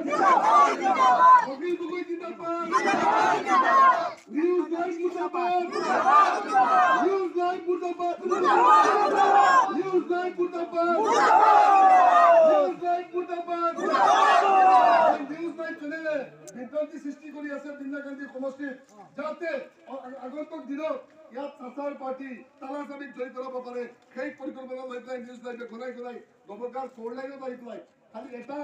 वकील बुकोई जिंदाबाद news live मुर्दाबाद न्यूज़ लाइव मुर्दाबाद न्यूज़ लाइव मुर्दाबाद न्यूज़ लाइव मुर्दाबाद न्यूज़ लाइव চ্যানেলে বিভ্রান্তি সৃষ্টি কৰি আছে বিন্দাকান্দি সমষ্টিত যাতে আগন্তুক দিনত ইয়াত চাচাৰ পাৰ্টি তালাচাবিত জড়িত হ'ব পাৰে সেই পৰিকল্পনা লৈ পেলাই নিউজ লাইভে ঘনাই ঘনাই গভৰ্ণৰ ফ'ৰ লাইনত আহি পেলাই খালি এটা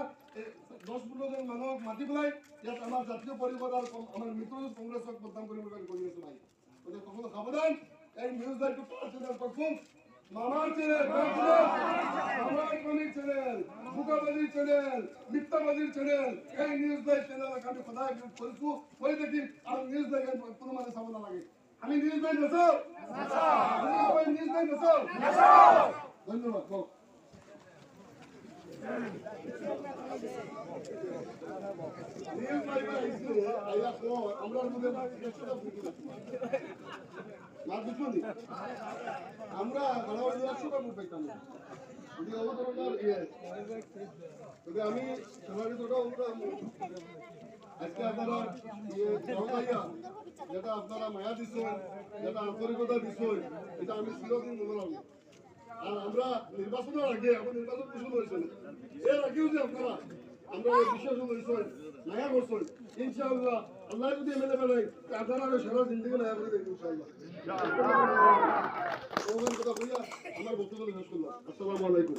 10-15 জন মানুহক মাতি পেলাই ইয়াত আমাৰ জাতীয় পৰিষদ আৰু আমাৰ মিত্ৰ কংগ্ৰেছক বদনাম কৰিবলৈ কৰি আছে ভাই গতিকে সকলো সাৱধান এই নিউজ লাইভটো চ্যানেল পাৰফৰ্ম মামাৰ চ্যানেল আমাৰ কমিক চ্যানেল বুকাবাজিৰ চ্যানেল মিথ্যাবাজিৰ চ্যানেল এই নিউজ লাইভ চ্যানেল আমি সদায় বিৰোধ কৰিছো মই দেখিম আৰু নিউজ লাইভ কোনো মানে চাব নালাগে আমি নিউজ লাইভ নাচাও নিউজ লাইভ নাচাও ধন্যবাদ কওক নিউজ লাইভ আহিছে আইয়া কো আমরা মধ্যে একশোটা ভিডিও না বুঝুনি আমরা গড়াওয়ার 100টা ভোট পাইতাম যদি অবতরণের যদি আমি সমাজে ওটা আজকে আপনারা যেটা আপনারা মায়া দিচ্ছেন যেটা আন্তরিকতা দিচ্ছেন এটা আমি চিরদিন মনে রাখবো আর আমরা নির্বাচনের আগে এখন নির্বাচন ঘোষণা হয়েছেন এর আগেও যে আপনারা আমরা বিশ্বাস হয়েছেন মায়া করছেন ইনশাআল্লাহ আল্লাহ যদি এমএলএ বানাই আপনারা সারা জিন্দগি মায়া করে দেখবেন ইনশাআল্লাহ কথা বইয়া আমার বক্তব্য শেষ করলাম আসসালামু আলাইকুম